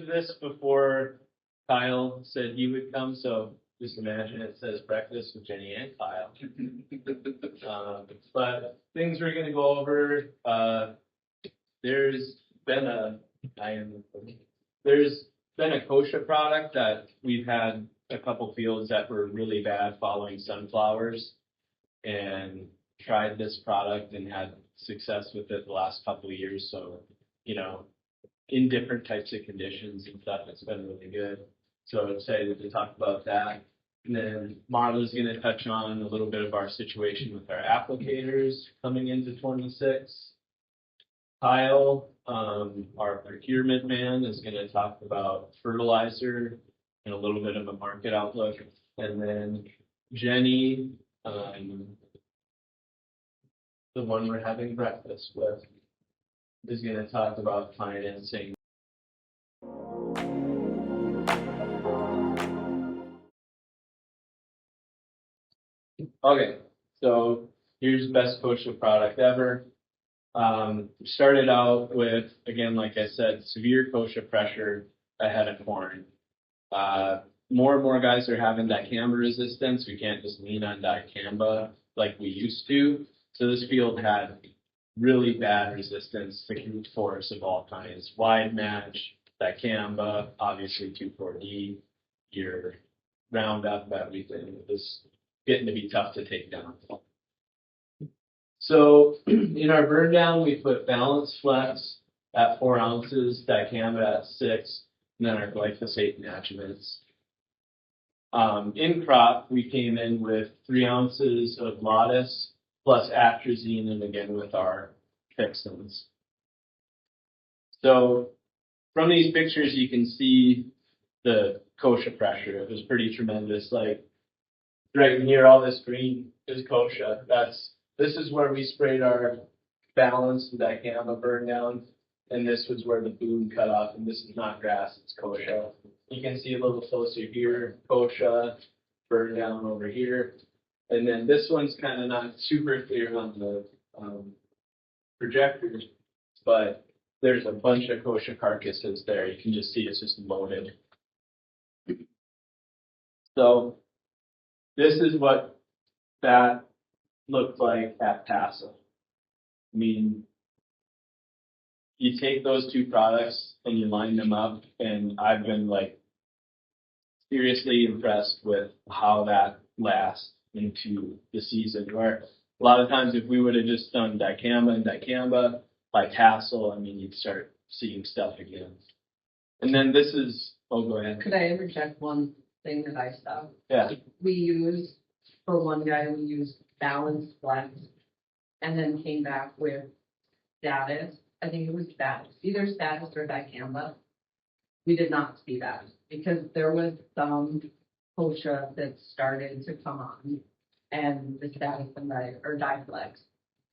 filmed this before Kyle said he would come, so just imagine it says breakfast with Jenni and Kyle. But things we're going to go over, there's been a kochia product that we've had a couple fields that were really bad following sunflowers, and tried this product and had success with it the last couple of years. So, in different types of conditions and stuff, it's been really good. So excited to talk about that. And then Marla's going to touch on a little bit of our situation with our applicators coming into 26. Kyle, our procurement man, is going to talk about fertilizer and a little bit of a market outlook. And then Jenni, the one we're having breakfast with, is going to talk about financing. Okay, so here's the best kochia product ever. Started out with, again, like I said, severe kochia pressure ahead of corn. More and more guys are having dicamba resistance. We can't just lean on dicamba like we used to. So this field had really bad resistance to root force of all kinds. Wide match, dicamba, obviously 2,4-D, your Roundup, everything. It was getting to be tough to take down. So in our burn down, we put Balance Flex at 4 ounces, dicamba at 6, and then our glyphosate and adjuvants. In crop, we came in with 3 ounces of Lotus plus atrazine, and again with our fixins. So from these pictures, you can see the kochia pressure. It was pretty tremendous. Like right in here, all this green is kochia. This is where we sprayed our Balance and dicamba burn down, and this was where the boom cut off, and this is not grass, it's kochia. You can see a little closer here, kochia, burn down over here. And then this one's kind of not super clear on the projectors, but there's a bunch of kochia carcasses there. You can just see it's just loaded. So this is what that looked like at tassel. I mean, you take those two products and you line them up, and I've been like seriously impressed with how that lasts into the season, where a lot of times if we would have just done dicamba and dicamba by tassel, I mean, you'd start seeing stuff again. And then this is, oh, go ahead. Could I interject one thing that I saw? Yeah. We used, for one guy, we used Balance Flex, and then came back with Status. I think it was Status, either Status or dicamba. We did not see that because there was some kochia that started to come on, and the Status and Diflex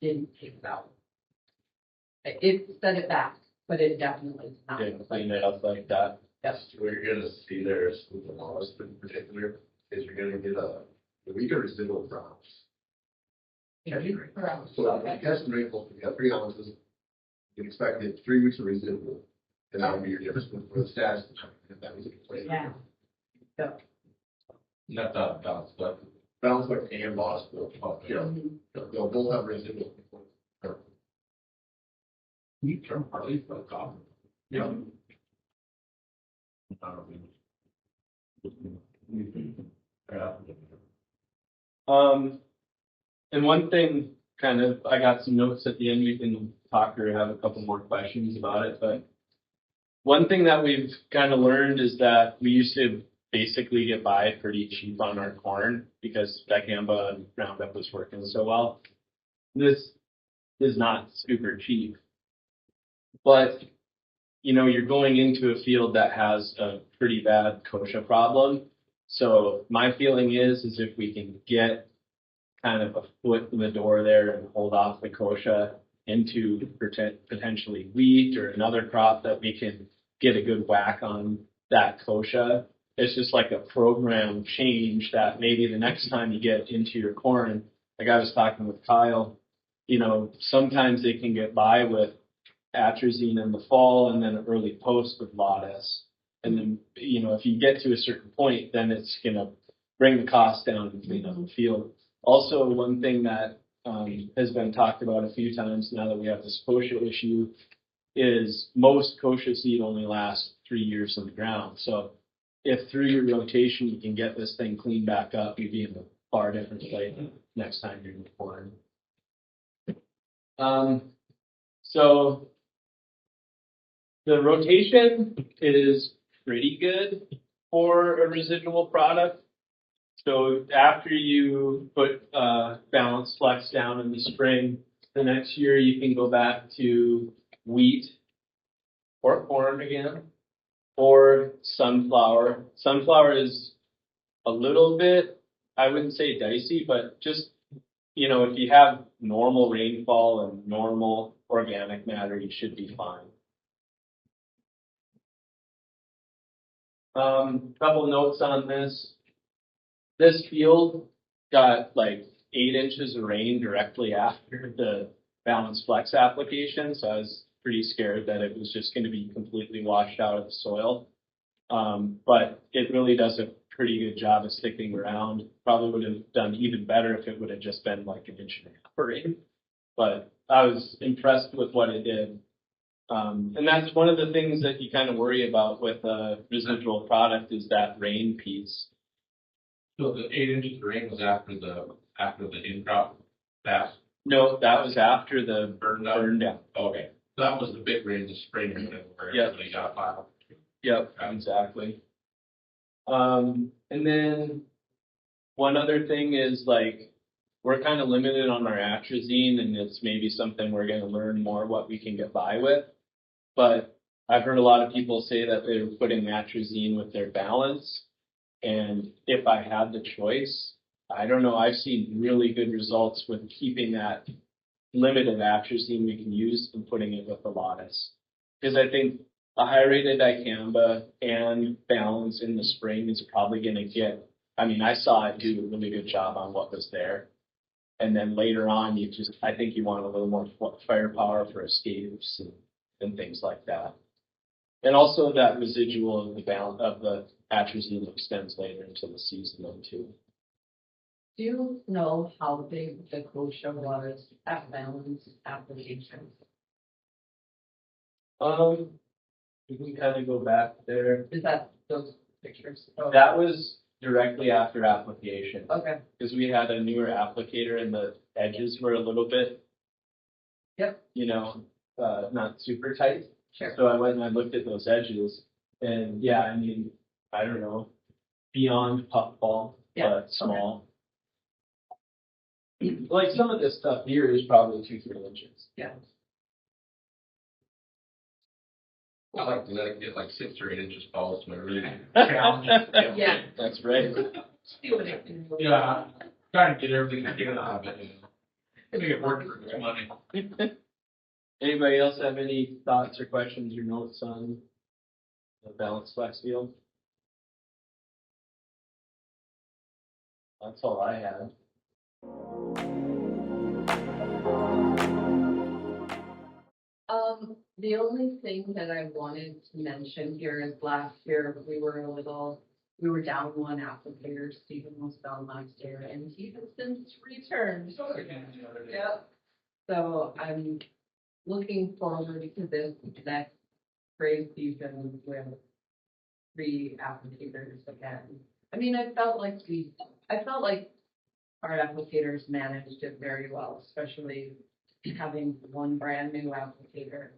didn't take it out. It set it back, but it definitely did not. Didn't clean it up like that. Yes. What you're going to see there is with the laws in particular is you're going to get we get residual drops. So if you test rainfall, you got 3 ounces, you can expect it 3 weeks of residual, and that would be your difference for the status. If that was Yeah. So. Not that balance, but balance like and loss, they'll both have residual. You turn partly for the copper. Yeah. And one thing, kind of, I got some notes at the end. We can talk or have a couple more questions about it. But one thing that we've kind of learned is that we used to basically get by pretty cheap on our corn because dicamba and Roundup was working so well. This is not super cheap, but you're going into a field that has a pretty bad kochia problem. So my feeling is if we can get kind of a foot in the door there and hold off the kochia into potentially wheat or another crop that we can get a good whack on that kochia. It's just like a program change that maybe the next time you get into your corn, like I was talking with Kyle, sometimes they can get by with atrazine in the fall and then early post with Lotus. And then, if you get to a certain point, then it's gonna bring the cost down and clean up the field. Also, one thing that has been talked about a few times now that we have this kochia issue is most kochia seed only lasts 3 years in the ground. So if through your rotation you can get this thing cleaned back up, you'd be in a far different place next time you're in the corn. So the rotation is pretty good for a residual product. So after you put balanced flex down in the spring, the next year you can go back to wheat or corn again, or sunflower. Sunflower is a little bit, I wouldn't say dicey, but just, if you have normal rainfall and normal organic matter, you should be fine. Couple notes on this. This field got like 8 inches of rain directly after the balanced flex application, so I was pretty scared that it was just going to be completely washed out of the soil. But it really does a pretty good job of sticking around. Probably would have done even better if it would have just been like 1.5 inches of rain. But I was impressed with what it did. And that's one of the things that you kind of worry about with a residual product is that rain piece. So the 8 inches of rain was after the in-crop pass? No, that was after the Burn down. Okay. That was the big rain this spring where everybody got piled. Yep, exactly. And then one other thing is like, we're kind of limited on our atrazine, and it's maybe something we're going to learn more what we can get by with. But I've heard a lot of people say that they're putting atrazine with their balance. And if I had the choice, I don't know, I've seen really good results with keeping that limited atrazine we can use and putting it with the Lotus. Because I think a high rated dicamba and balance in the spring is probably going to get, I saw it do a really good job on what was there. And then later on, I think you want a little more firepower for escapes and things like that. And also that residual of the atrazine extends later into the season then too. Do you know how big the kochia was at balance application? We can kind of go back there. Is that those pictures? Oh. That was directly after application. Okay. Because we had a newer applicator and the edges were a little bit, Yep. not super tight. Sure. So I went and I looked at those edges, and yeah, I don't know, beyond puffball, but small. Okay. Like some of this stuff here is probably 2-3 inches. Yeah. I like to let it get like 6 or 8 inches tall to really challenge. Yeah. That's right. See what it can do. Yeah. Trying to get everything I can out of it. Make it work for their money. Anybody else have any thoughts or questions or notes on the balanced flex field? That's all I had. The only thing that I wanted to mention here is last year we were down one applicator. Stephen was down last year, and he has since returned. Yep. So I'm looking forward to this next spring season with 3 applicators again. I felt like our applicators managed it very well, especially having one brand new applicator,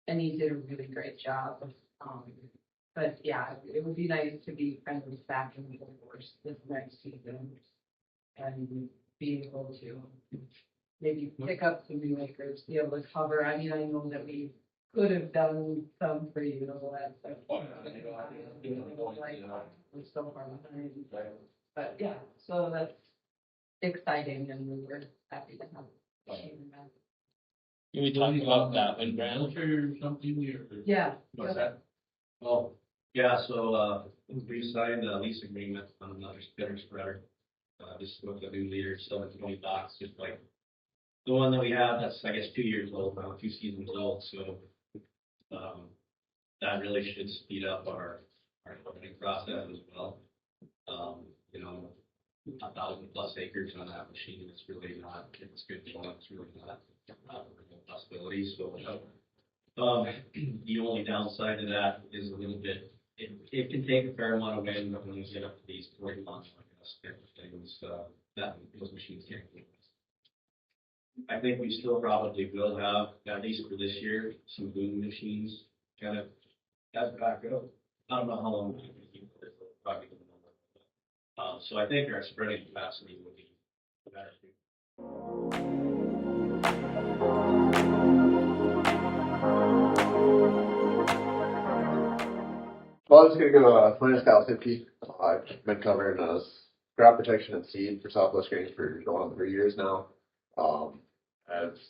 and he did a really great job. But yeah, it would be nice to be kind of back in the force this next season and be able to maybe pick up some new acres, be able to cover. I know that we could have done some for you, but we're so far behind. But yeah, so that's exciting, and we were happy to have. Can we talk about that one, Brandon? Or something? Yeah. What's that? Oh, yeah, so, we signed a lease agreement on another spinner spreader. Just with a new leader, so it's $20, just like the one that we have, that's, I guess, 2 years old now, 2 seasons old, so, that really should speed up our our voting process as well. You know, 1,000+ acres on that machine is really not, it's good going, it's really not a possibility. So, the only downside to that is a little bit, it can take a fair amount of wind, but when you get up to these 40 months, like us, things, that those machines can't do. I think we still probably will have, at least for this year, some boom machines kind of as backup. I don't know how long we can keep it, probably. So I think our spreading capacity will be better. Well, I'm just gonna go minus Cal 50. I've been covering crop protection and seed for Southwest Grains for going on 3 years now.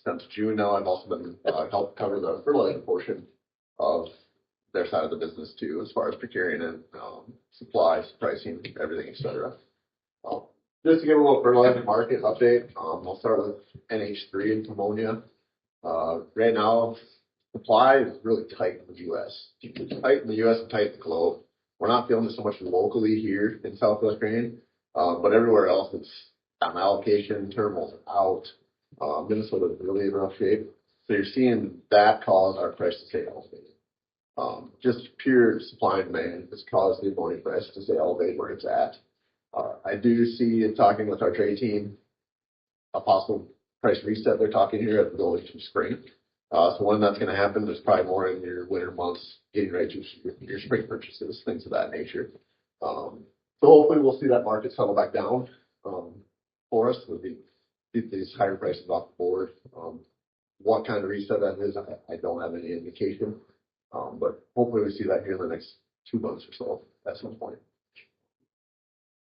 Since June now, I've also been helped cover the fertilizer portion of their side of the business too, as far as procuring and supplies, pricing, everything, etc. Just to give a little fertilizer market update, I'll start with NH3 and ammonia. Right now, supply is really tight in the U.S. Tight in the U.S. and tight in the globe. We're not feeling it so much locally here in Southwest Grain, but everywhere else it's on allocation, terminals are out. Minnesota is really in rough shape. So you're seeing that cause our price to stay elevated. Just pure supply and demand has caused the ammonia price to stay elevated where it's at. I do see in talking with our trade team a possible price reset they're talking here as we go into spring. So when that's going to happen, there's probably more in your winter months, getting ready to your spring purchases, things of that nature. So hopefully we'll see that market settle back down for us. We'll keep these higher prices off the board. What kind of reset that is, I don't have any indication. But hopefully we see that here in the next 2 months or so at some point.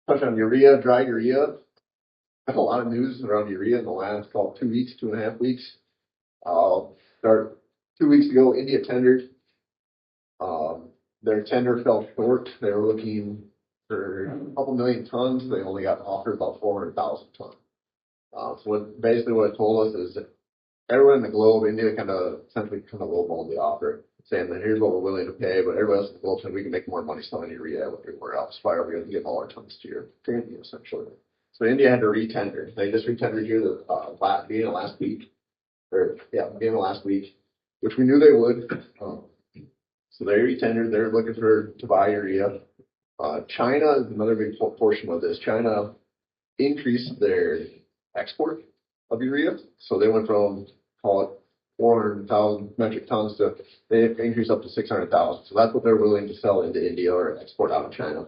Touch on urea, dry urea. There's a lot of news around urea in the last 2 weeks, 2.5 weeks. Start 2 weeks ago, India tendered. Their tender fell short. They were looking for a couple million tons. They only got offered about 400,000 tons. So basically what it told us is that everyone in the globe, India essentially lowballed the offer, saying that here's what we're willing to pay, but everybody else in the globe said we can make more money selling urea everywhere else. Why are we going to give all our tons to India, essentially? So India had to re-tender. They just re-tendered here the beginning of last week. Beginning of last week, which we knew they would. So they re-tendered. They're looking to buy urea. China is another big portion of this. China increased their export of urea. So they went from, call it 400,000 metric tons to, they increased up to 600,000. So that's what they're willing to sell into India or export out of China,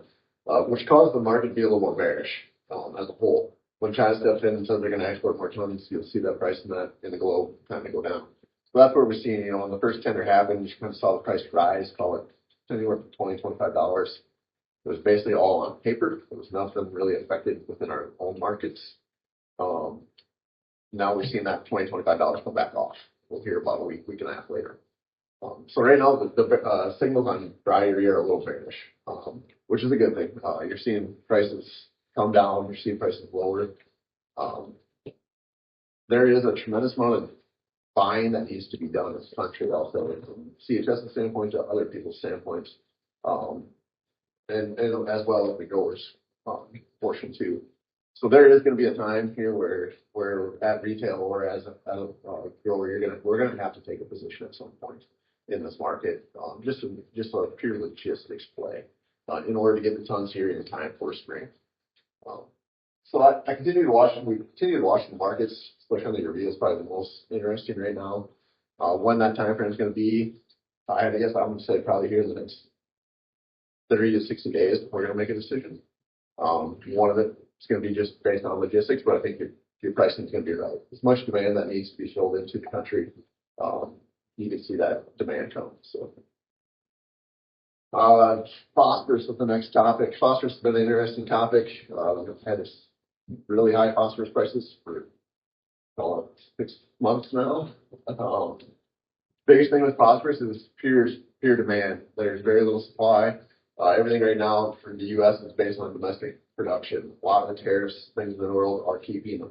which caused the market to be a little more bearish as a whole. When China steps in and says they're going to export more tons, you'll see that price in the globe kind of go down. So that's what we're seeing. When the first tender happened, you kind of saw the price rise, call it anywhere from $20, $25. It was basically all on paper. There was nothing really affected within our own markets. Now we're seeing that $20, $25 come back off. We'll hear about a week and a half later. So right now the signals on dry urea are a little bearish, which is a good thing. You're seeing prices come down. You're seeing prices lower. There is a tremendous amount of buying that needs to be done in this country, also from CHS standpoint to other people's standpoints, and as well as the growers portion too. So there is going to be a time here where at retail or as a grower, we're gonna have to take a position at some point in this market, just a pure logistics play in order to get the tons here in time for spring. So I continue to watch. We continue to watch the markets, especially on the urea is probably the most interesting right now. When that time frame is going to be, I had to guess I'm going to say probably here in the next 30 to 60 days before we're going to make a decision. One of it is going to be just based on logistics, but I think your pricing is going to be right. As much demand that needs to be sold into the country, you can see that demand come. So. Phosphorus is the next topic. Phosphorus has been an interesting topic. We've had this really high phosphorus prices for 6 months now. Biggest thing with phosphorus is pure demand. There's very little supply. Everything right now for the U.S. is based on domestic production. A lot of the tariffs, things in the world are keeping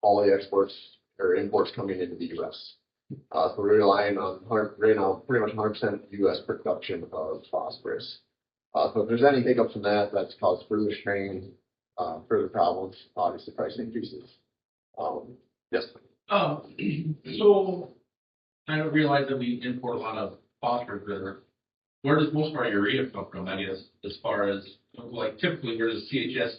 all the exports or imports coming into the U.S. So we're relying on right now pretty much 100% U.S. production of phosphorus. So if there's any hiccups in that, that's caused further strain, further problems, obviously price increases. Yes. So I don't realize that we import a lot of phosphorus there. Where does most of our urea come from, I guess, as far as, like, typically where does CHS,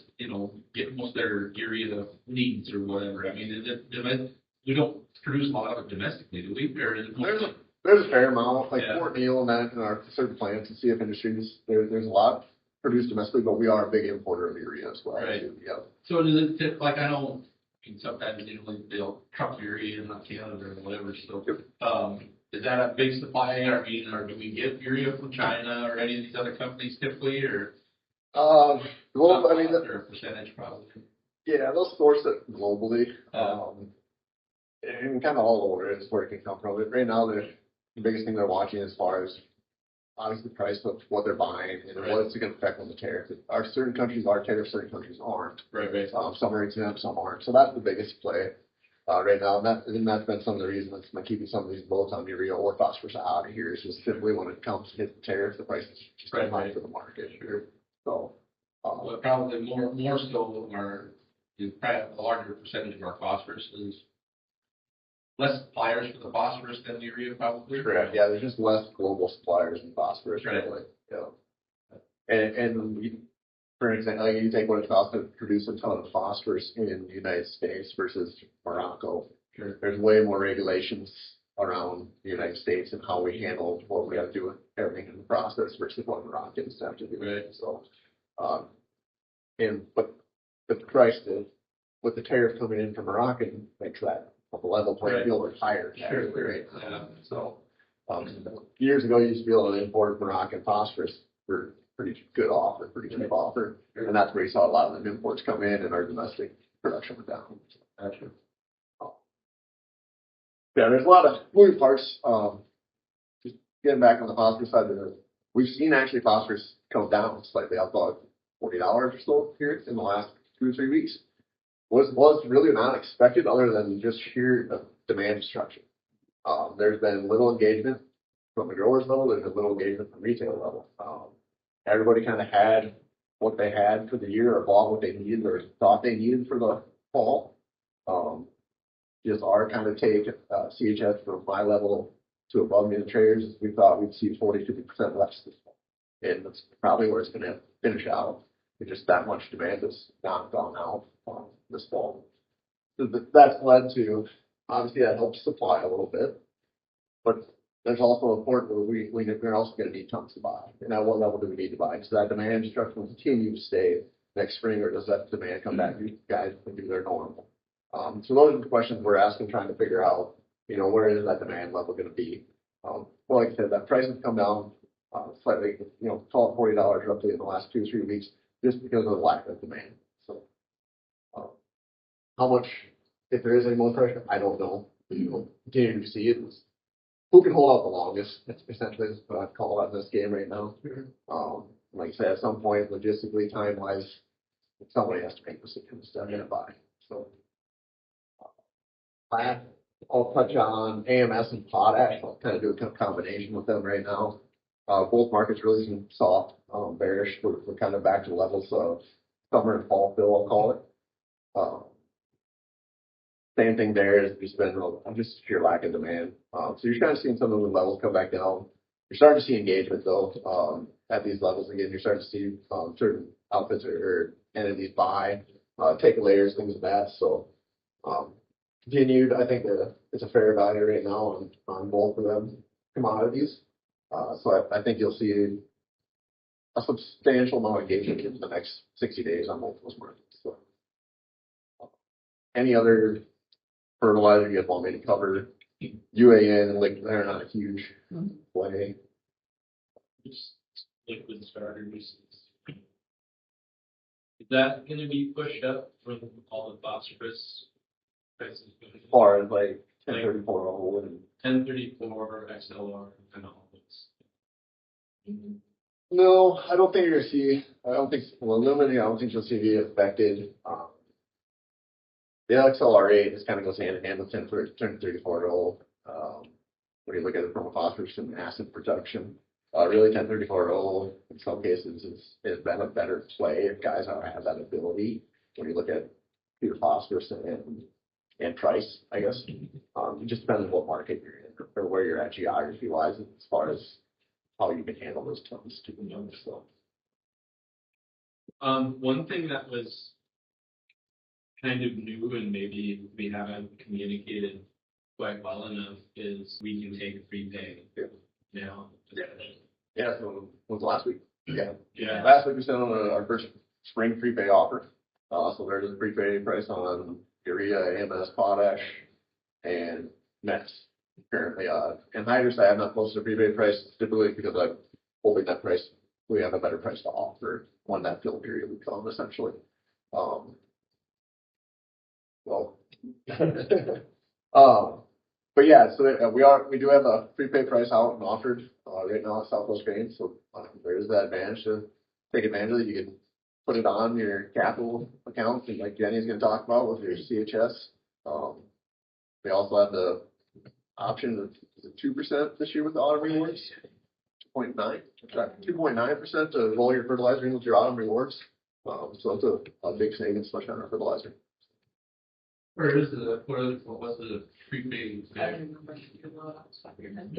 get most of their urea needs or whatever? I mean, is it, we don't produce a lot of it domestically, do we? Or is it mostly? There's a fair amount, like Yeah. Fort Neal and that in our certain plants and CF Industries, there's a lot produced domestically, but we are a big importer of urea as well. Right. Too. Yep. So does it, like, I know, sometimes, they'll truck urea in Canada or whatever, so, is that a big supply, or do we get urea from China or any of these other companies typically, or? Well, I mean, Or a percentage probably. yeah, they'll source it globally, and kind of all over is where it can come from. Right now, the biggest thing they're watching as far as obviously the price of what they're buying and Right. what it's going to affect on the tariff. Certain countries are tariffed, certain countries aren't. Right. Some are exempt, some aren't. So that's the biggest play right now. And that's been some of the reasons that's been keeping some of these boats on urea or phosphorus out of here. Is just simply when it comes to hit the tariff, the price is just too high for the market. Sure. So, Well, probably more so probably a larger percentage of our phosphorus is less suppliers for the phosphorus than urea probably. correct. Yeah, there's just less global suppliers in phosphorus. Right. Really. Yeah. For example, like you take what it costs to produce a ton of phosphorus in the United States versus Morocco. Sure. There's way more regulations around the United States and how we handle what we have to do with everything in the process versus what Moroccans have to do. Right. So, but the price with the tariff coming in from Moroccan makes that a level playing field or higher. Sure. Actually, right? Yeah. So, years ago, you used to be able to import Moroccan phosphorus for pretty good offer, pretty cheap offer. And that's where you saw a lot of the imports come in and our domestic production went down. Gotcha. Yeah, there's a lot of moving parts. Just getting back on the phosphorus side, we've seen actually phosphorus come down slightly. I thought $40 or so here in the last 2 or 3 weeks. Was really not expected other than just sheer demand destruction. There's been little engagement from the growers level. There's been little engagement from retail level. Everybody kind of had what they had for the year or bought what they needed or thought they needed for the fall. Just our kind of take CHS from my level to above me in the traders, we thought we'd see 40-50% less this fall. And that's probably where it's going to finish out. It's just that much demand has not gone out this fall. So that's led to, obviously that helps supply a little bit, but there's also a point where we're also going to need tons to buy. And at what level do we need to buy? Does that demand destruction continue to stay next spring, or does that demand come back? You guys can do their normal. So those are the questions we're asking, trying to figure out, where is that demand level going to be? Well, like I said, that price has come down slightly, call it $40 roughly in the last 2 or 3 weeks, just because of the lack of demand. So, how much, if there is any more pressure, I don't know. Continue to see it. Who can hold out the longest? That's essentially what I'd call out in this game right now. Like I said, at some point, logistically, time-wise, somebody has to make decisions to identify. So, I'll touch on AMS and potash. I'll kind of do a combination with them right now. Both markets really seem soft, bearish. We're kind of back to levels of summer and fall fill, I'll call it. Same thing there is just been just sheer lack of demand. So you're kind of seeing some of the levels come back down. You're starting to see engagement though at these levels again. You're starting to see certain outfits or entities buy, take layers, things like that. So continued, I think it's a fair value right now on both of them commodities. So I think you'll see a substantial amount of engagement in the next 60 days on both those markets. So, any other fertilizer you want me to cover? UAN and liquid, they're not a huge play. Just liquid starters. Is that going to be pushed up from all the phosphorus prices? As far as like 1034 old and 1034 XLR and all this. no, I don't think you're gonna see. I don't think aluminum. I don't think you'll see it affected. The XLR8 is kind of goes hand in hand with 1034 old. When you look at it from a phosphorus and acid production, Really 1034 in some cases is been a better play if guys don't have that ability. When you look at pure phosphorus and price, I guess. It just depends on what market you're in or where you're at geography wise as far as how you can handle those tons too. So. One thing that was kind of new and maybe we haven't communicated quite well enough is we can take a prepay now. Yeah, so it was last week. Yeah. Yeah. Last week we sent on our first spring prepay offer. So there's a prepay price on urea, AMS, potash, and MEX currently. And hydrous, I have not posted a prepay price typically because I'm holding that price. We have a better price to offer when that fill period would come, essentially. But yeah, so we do have a prepay price out and offered right now at Southwest Grain. So there's that advantage to take advantage of it. You can put it on your capital account, and like Jenny's going to talk about with your CHS. We also have the option of 2% this year with the auto rewards. 2.9% to roll your fertilizer in with your auto rewards. So it's a big savings, especially on our fertilizer. Where is the, what was the prepay? I don't remember if you know off the top of your head.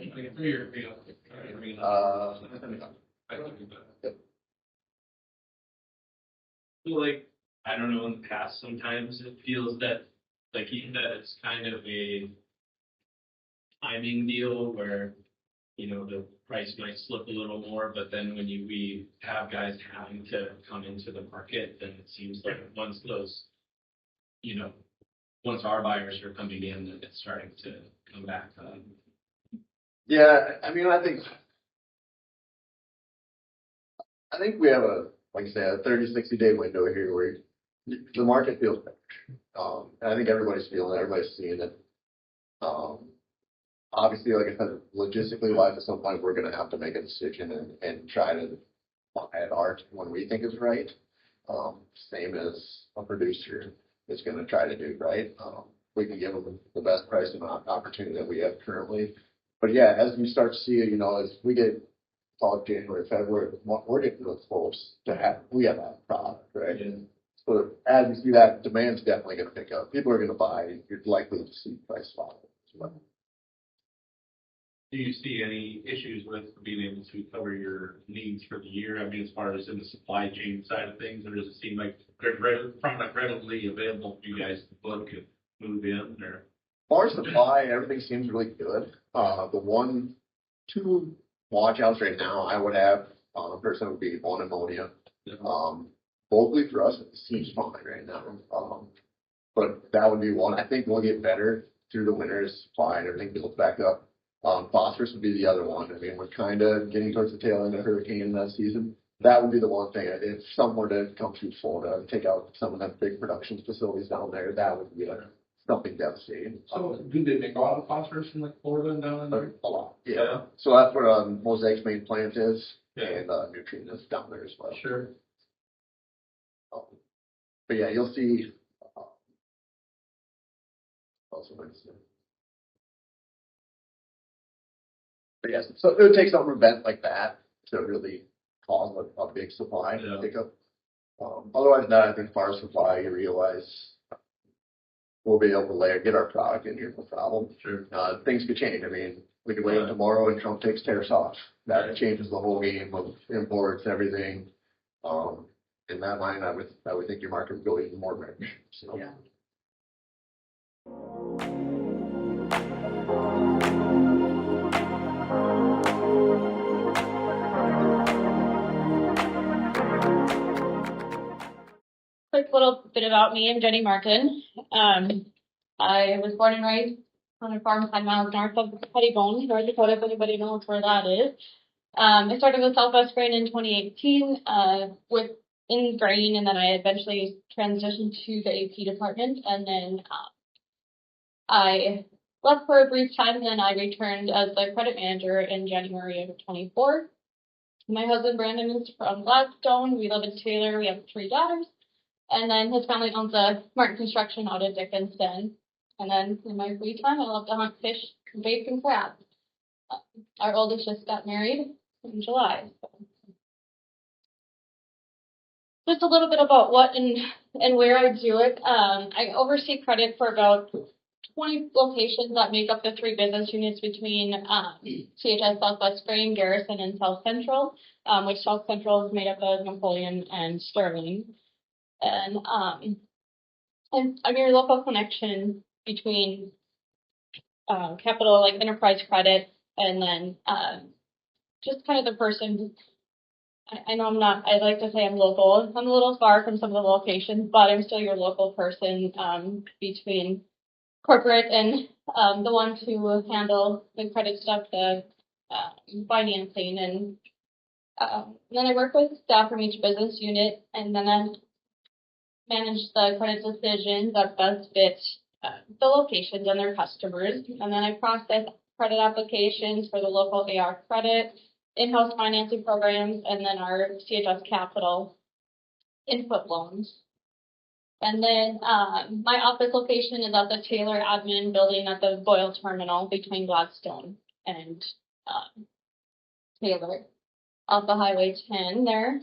Like, I don't know, in the past, sometimes it feels that, like you said, it's kind of a timing deal where, you know, the price might slip a little more, but then when we have guys having to come into the market, then it seems like once those, you know, once our buyers are coming in, then it's starting to come back. Yeah, I mean, I think we have like I said, a 30, 60-day window here where the market feels better. And I think everybody's feeling it, everybody's seeing it. Obviously, like I said, logistically wise, at some point we're going to have to make a decision and try to buy at art when we think is right. Same as a producer is going to try to do, right? We can give them the best price and opportunity that we have currently. But yeah, as we start to see it, you know, as we get January, February, we're getting real close to we have that product, right? Yeah. So as we see that, demand's definitely going to pick up. People are going to buy. You're likely to see price fall as well. Do you see any issues with being able to cover your needs for the year? I mean, as far as in the supply chain side of things, or does it seem like there's product readily available for you guys to book and move in? Or As far as supply, everything seems really good. The two watch-outs right now I would have person would be on ammonia. Locally for us, it seems fine right now. But that would be one. I think we'll get better through the winter as supply and everything builds back up. Phosphorus would be the other one. I mean, we're kind of getting towards the tail end of hurricane in that season. That would be the one thing. If some were to come through Florida and take out some of them big production facilities down there, that would be something devastating. so, do they make a lot of phosphorus in like Florida and down in there? A lot, yeah. So that's where Mosaic's main plant is, Yeah. and Nutrien is down there as well. Sure. But yeah, you'll see. Also, but yes, so it would take some event like that to really cause a big supply pickup. Otherwise, that I think as far as supply, you realize we'll be able to get our product in here no problem. Sure. Things could change. I mean, we could wait until tomorrow and Trump takes tariffs off. That changes the whole game of imports, everything. In that line, I would think your market would go even more rich. So. Yeah. Quick little bit about me. I'm Jenni Martin. I was born and raised on a farm 5 miles north of Pettibone, North Dakota, if anybody knows where that is. I started with Southwest Grain in 2018 in grain, and then I eventually transitioned to the AP department, and then I left for a brief time, and then I returned as the credit manager in January of 24. My husband Brandon is from Gladstone. We live in Taylor. We have 3 daughters. And then his family owns a Martin Construction out of Dickinson. And then in my free time, I love to hunt, fish, bake, and crab. Our oldest just got married in July. So. Just a little bit about what and where I do it. I oversee credit for about 20 locations that make up the 3 business units between CHS Southwest Spring, Garrison, and South Central, which South Central is made up of Napoleon and Sterling. And I'm your local connection between capital, like enterprise credit, and then just kind of the person. I know I like to say I'm local. I'm a little far from some of the locations, but I'm still your local person between corporate and the one to handle the credit stuff, the financing, and then I work with staff from each business unit, and then I manage the credit decisions that best fit the locations and their customers, and then I process credit applications for the local AR credit, in-house financing programs, and then our CHS Capital input loans. And then my office location is at the Taylor Admin Building at the Boyle Terminal between Gladstone and Taylor, off the Highway 10 there.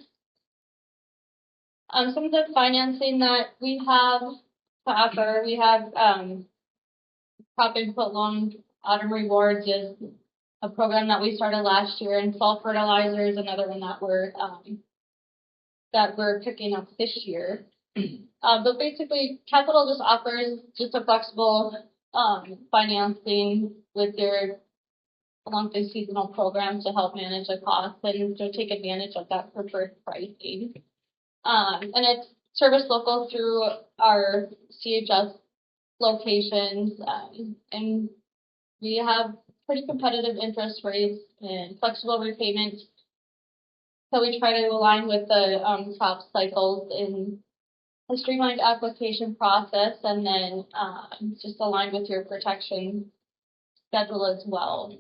Some of the financing that we have to offer, we have crop input loan. Autumn Rewards is a program that we started last year, and fall fertilizer is another one that we're picking up this year. But basically, Capital just offers just a flexible financing with their monthly seasonal programs to help manage the costs and to take advantage of that preferred pricing. And it's service local through our CHS locations, and we have pretty competitive interest rates and flexible repayments. So we try to align with the crop cycles in a streamlined application process, and then just align with your protection schedule as well.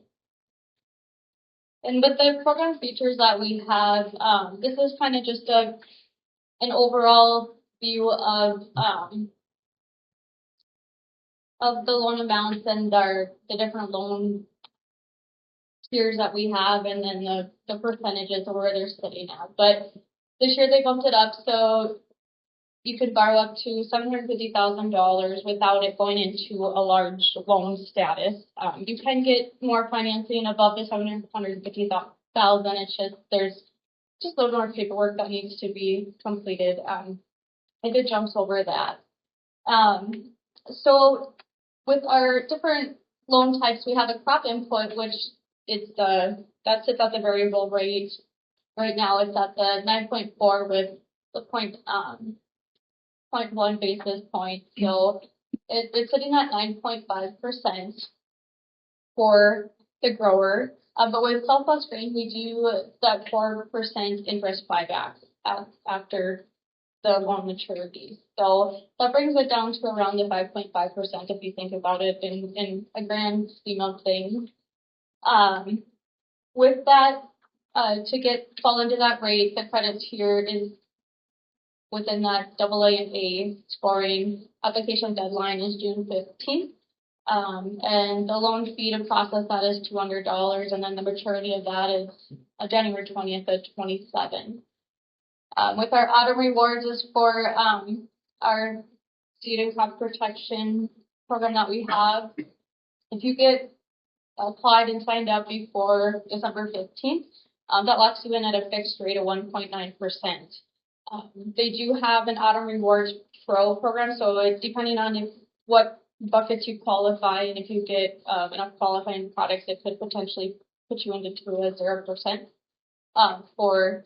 And with the program features that we have, this is kind of just an overall view of the loan amounts and the different loan tiers that we have, and then the percentages of where they're sitting at. But this year they bumped it up, so you could borrow up to $750,000 without it going into a large loan status. You can get more financing above the $750,000. It's just there's just a little more paperwork that needs to be completed. If it jumps over that. So with our different loan types, we have a crop input, which that sits at the variable rate. Right now it's at the 9.4 with the 0.1 basis point. So it's sitting at 9.5% for the grower. But with Southwest Grain, we do that 4% interest buyback after the loan maturity. So that brings it down to around the 5.5% if you think about it in a grand scheme of things. With that, to fall into that rate, the credit tier is within that AA and A scoring. Application deadline is June 15th. And the loan fee to process that is $200, and then the maturity of that is January 20th of 27. With our Autumn Rewards is for our seed and crop protection program that we have. If you get applied and signed up before December 15th, that locks you in at a fixed rate of 1.9%. They do have an Autumn Rewards Pro program, so it's depending on what buckets you qualify, and if you get enough qualifying products, it could potentially put you into a 0% for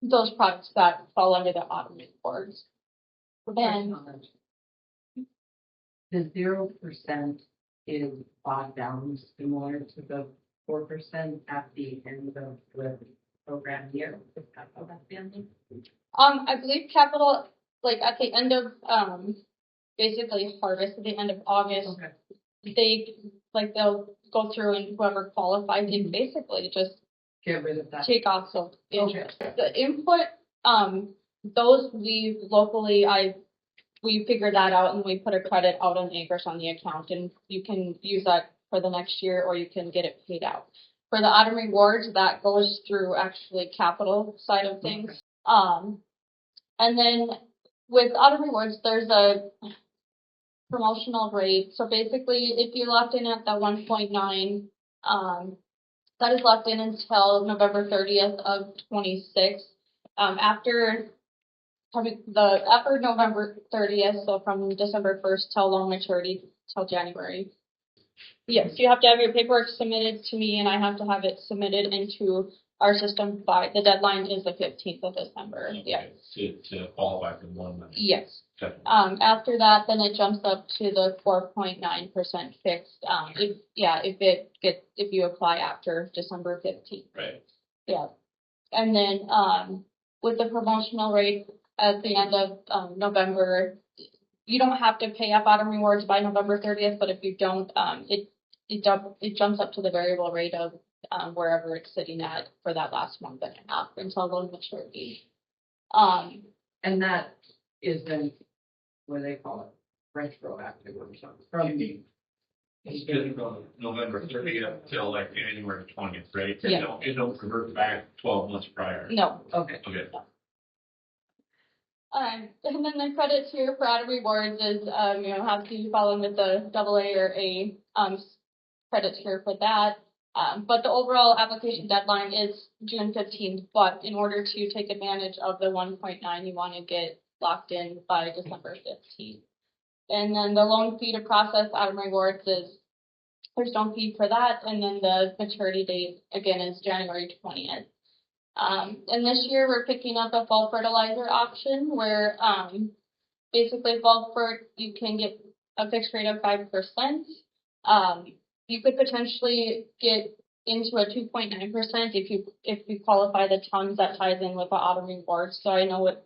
those products that fall under the Autumn Rewards. And the 0% is bought down similar to the 4% at the end of the program year. Is that how that's been? I believe Capital, like at the end of basically harvest at the end of August, they'll go through, and whoever qualifies, they basically just Get rid of that. take off some interest. The input, those we locally, we figured that out, and we put a credit out on acres on the account, and you can use that for the next year, or you can get it paid out. For the autumn rewards, that goes through actually capital side of things. And then with autumn rewards, there's a promotional rate. So basically, if you locked in at that 1.9, that is locked in until November 30th of 26. After November 30th, so from December 1st till loan maturity till January. Yes, you have to have your paperwork submitted to me, and I have to have it submitted into our system by, the deadline is the 15th of December. Okay, Yeah. To qualify for one. Yes. Okay. After that, then it jumps up to the 4.9% fixed. If you apply after December 15th. Right. Yeah. And then, with the promotional rate at the end of, November, you don't have to pay up autumn rewards by November 30th, but if you don't, it jumps up to the variable rate of, wherever it's sitting at for that last month and a half until loan maturity. And that is then, what do they call it, retroactive or something, from the. It's good from November 30th till like January 20th, right? Yeah. It don't convert back 12 months prior. No. Okay. Okay. And then the credit tier for auto rewards is, have to fall under the AA or A, credit tier for that. But the overall application deadline is June 15th, but in order to take advantage of the 1.9, you want to get locked in by December 15th. And then the loan fee to process auto rewards there's no fee for that, and then the maturity date, again, is January 20th. And this year we're picking up a fall fertilizer option where, basically fall fert, you can get a fixed rate of 5%. You could potentially get into a 2.9% if you qualify the tons that ties in with the autumn rewards. So I know what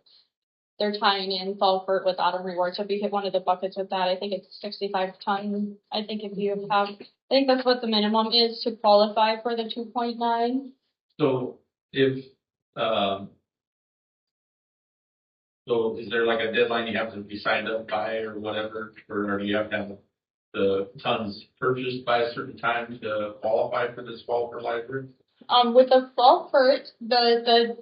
they're tying in fall fert with autumn rewards. So if you hit one of the buckets with that, I think it's 65 tons. I think I think that's what the minimum is to qualify for the 2.9. So if, so is there like a deadline you have to be signed up by or whatever, or do you have to have the tons purchased by a certain time to qualify for this fall fertilizer? With the fall fert, the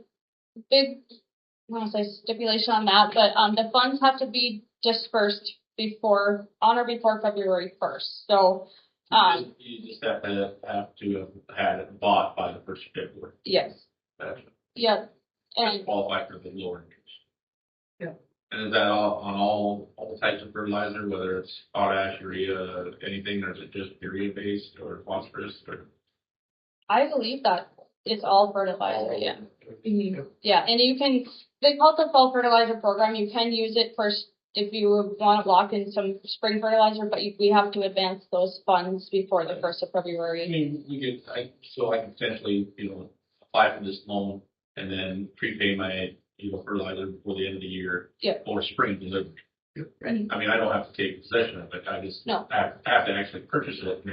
big, I want to say stipulation on that, but the funds have to be dispersed on or before February 1st. So, You just have to have had it bought by the 1st of February. yes. Gotcha. Yep. To And qualify for the lower interest. Yeah. And is that on all types of fertilizer, whether it's potash, urea, anything, or is it just urea based or phosphorus or? I believe that it's all fertilizer, yeah. Mm-hmm. Yeah, and they call it the fall fertilizer program. You can use it if you want to lock in some spring fertilizer, but we have to advance those funds before the 1st of I February. mean, I can potentially, apply for this loan and then prepay my, fertilizer before the end of the year. Yeah. Or spring delivery. Right. I mean, I don't have to take possession of it. I just No. have to actually purchase it.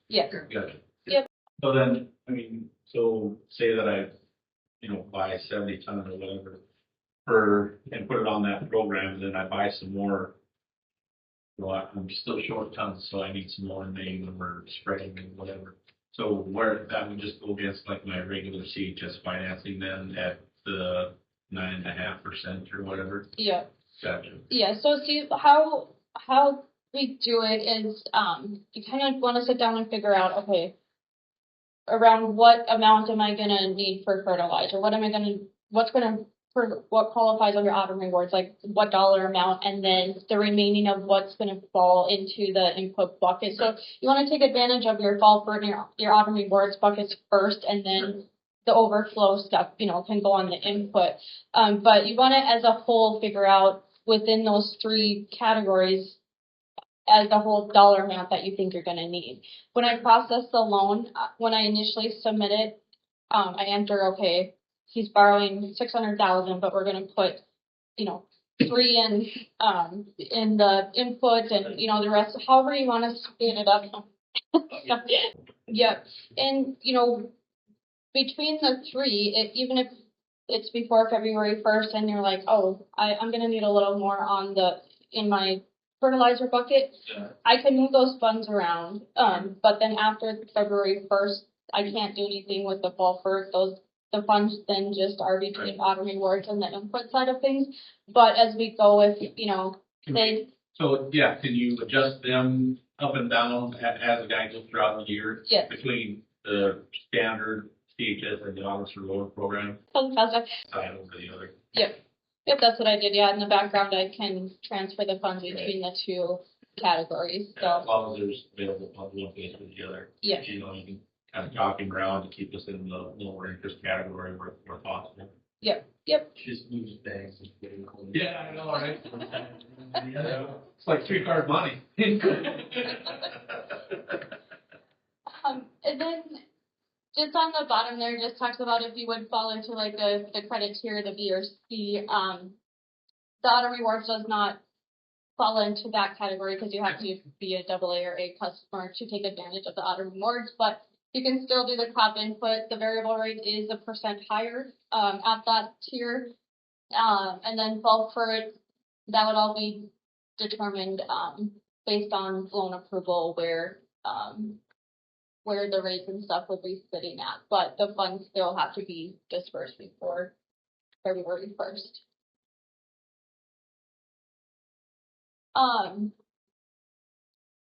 Yeah. Gotcha. Yep. So then, so say that I, buy 70 tons or whatever and put it on that program, and then I buy some more. I'm still short tons, so I need some more in May when we're spreading and whatever. So where that would just go against like my regular CHS financing then at the 9.5% or whatever. Yeah. Gotcha. Yeah. So see how we do it is you kind of want to sit down and figure out, okay, around what amount am I gonna need for fertilizer? What qualifies under autumn rewards, like what dollar amount, and then the remaining of what's gonna fall into the input bucket. So you want to take advantage of your fall fert and your autumn rewards buckets first, and then the overflow stuff, can go on the input. But you want to, as a whole, figure out within those 3 categories as the whole dollar amount that you think you're going to need. When I process the loan, when I initially submit it, I enter, okay, he's borrowing $600,000, but we're going to put, 3 in the input and, the rest, however you want to split it up. Yep. And, between the 3, even if it's before February 1st and you're like, oh, I'm going to need a little more in my fertilizer bucket, I can move those funds around. But then after February 1st, I can't do anything with the fall for those. The funds then just are between auto rewards and the input side of things. But as we go with, they, So, yeah, can you adjust them up and down as a guy goes throughout the year? Yes. Between the standard CHS and the officer reward program, fantastic. side over the other? Yep, that's what I did, yeah. In the background, I can transfer the funds between the two categories, As so, long as there's available funds one place or the other. yeah. You know, you can kind of jockeying around to keep us in the lower interest category where possible. Yep. Just use bags. Yeah, I know, right? It's like 3-card money. And then, just on the bottom there, just talks about if you would fall into like the credit tier, the B or C, the auto rewards does not fall into that category because you have to be a AA or A customer to take advantage of the auto rewards, but you can still do the crop input. The variable rate is 1% higher at that tier. And then fall for it, that would all be determined based on loan approval where the rates and stuff would be sitting at. But the funds still have to be dispersed before February 1st.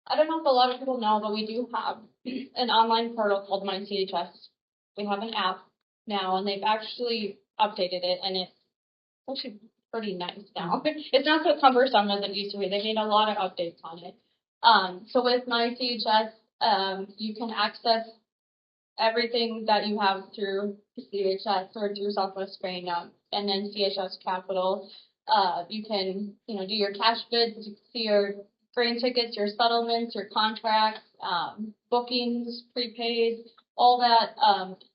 I don't know if a lot of people know, but we do have an online portal called myCHS. We have an app now, and they've actually updated it, and it's actually pretty nice now. It's not so cumbersome as it used to be. They made a lot of updates on it. So with myCHS, you can access everything that you have through CHS or through Southwest Grain, and then CHS Capital. You can, do your cash bids, you can see your grain tickets, your settlements, your contracts, bookings, prepays, all that,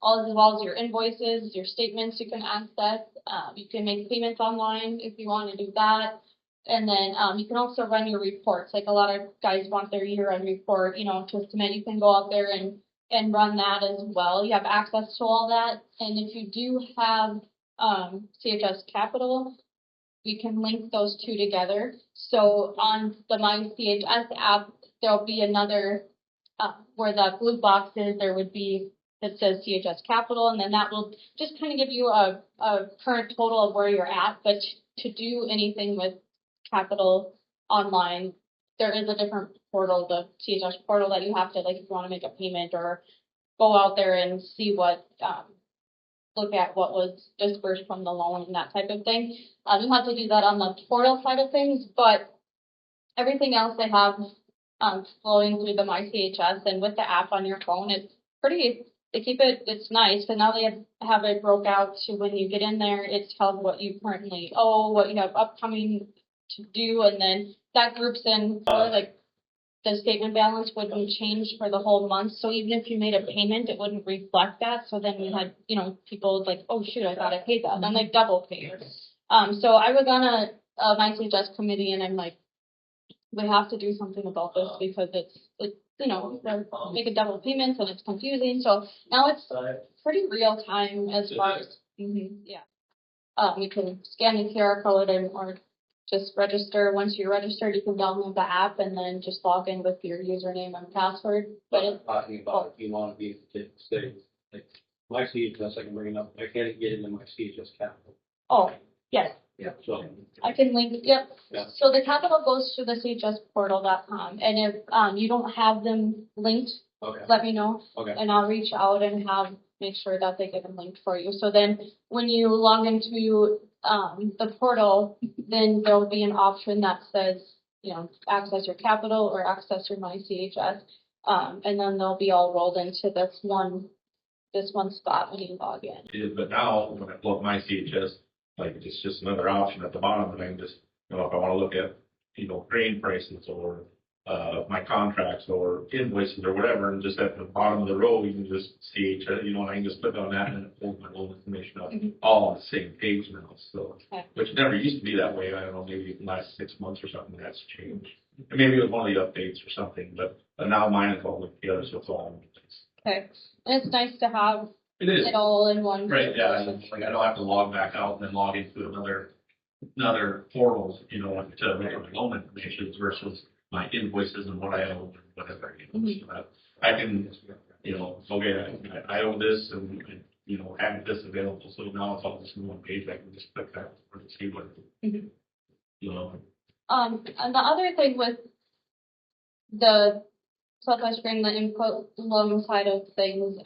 all as well as your invoices, your statements you can access. You can make payments online if you want to do that. And then you can also run your reports. Like a lot of guys want their year-end report, to submit. You can go out there and run that as well. You have access to all that. And if you do have CHS Capital, we can link those two together. So on the myCHS app, there'll be another where the blue box is, there would be that says CHS Capital, and then that will just kind of give you a current total of where you're at. But to do anything with Capital online, there is a different portal, the CHS portal, that you have to, like, if you want to make a payment or go out there and see what, look at what was dispersed from the loan and that type of thing. You have to do that on the portal side of things, but everything else they have flowing through the myCHS, and with the app on your phone, it's pretty, they keep it, it's nice, but now they have it broke out to when you get in there, it tells what you currently owe, what you have upcoming to do, and then that groups in, like, the statement balance wouldn't change for the whole month. So even if you made a payment, it wouldn't reflect that. So then we had, people like, oh shoot, I thought I paid that. Then like double pay. So I was on a myCHS committee, and I'm like, we have to do something about this because it's they're making double payments and it's confusing. So now it's pretty real time as far as, yeah. You can scan the QR code or just register. Once you're registered, you can download the app and then just log in with your username and password. But it's Talking about if you want to be say, like myCHS, I can bring it up. I can't get into myCHS Capital. oh yes, Yeah. So I can link. Yep. Yeah. So the capital goes to the chsportal.com, and if you don't have them linked, okay. let me know, Okay. and I'll reach out and make sure that they get them linked for you. So then when you log into the portal, then there'll be an option that says, access your capital or access your myCHS, and then they'll be all rolled into this one spot when you log in. It is, but now when I pull up myCHS, like it's just another option at the bottom, and I can just, if I want to look at, grain prices or my contracts or invoices or whatever, and just at the bottom of the row, you can just see, and I can just click on that and it pulls my loan information up, all on the same page now. So, which never used to be that way. I don't know, maybe in the last 6 months or something that's changed. And maybe it was one of the updates or something, but now mine is all linked together, so it's all in one place. Okay, and it's nice to have It all in one. Right, yeah, like I don't have to log back out and then log into another portal, to make my loan information versus my invoices and what I owe and whatever, so that I can okay, I owe this and, have this available, so now it's all just in one page, I can just click that or see what, Mhm. you know. And the other thing with the Southwest Grain, the input loan side of things,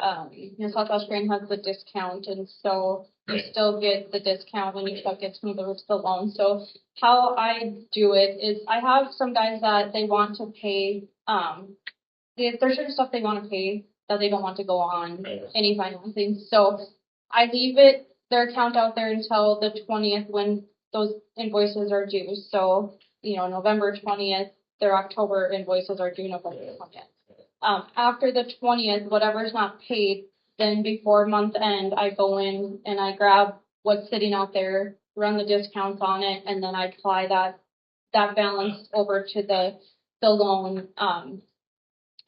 Southwest Grain has the discount, and so you Right. still get the discount when your truck gets moved over to the loan. So how I do it is I have some guys that they want to pay, there's certain stuff they want to pay that they don't want to go on Right. any financing. So I leave their account out there until the 20th when those invoices are due. So, November 20th, their October invoices are due November 20th. After the 20th, whatever's not paid, then before month end, I go in and I grab what's sitting out there, run the discounts on it, and then I apply that balance over to the loan,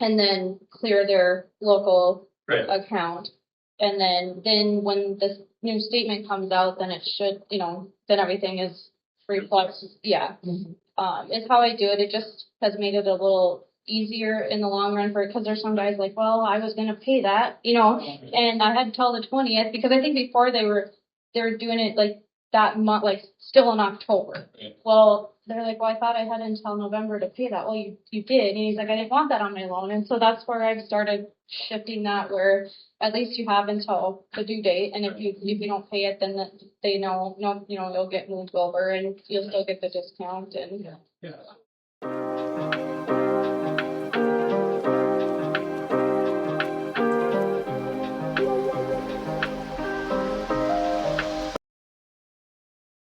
and then clear their local Right. account. And then when this new statement comes out, then it should, then everything is reflects. Yeah. Is how I do it. It just has made it a little easier in the long run because there's some guys like, well, I was going to pay that, and I had until the 20th because I think before they were doing it like that month, like still in October. Right. Well, they're like, well, I thought I had until November to pay that. Well, you did. And he's like, I didn't want that on my loan. And so that's where I've started shifting that where at least you have until the due date. And if you don't pay it, then they know, you'll get moved over and you'll still get the discount. And Yeah.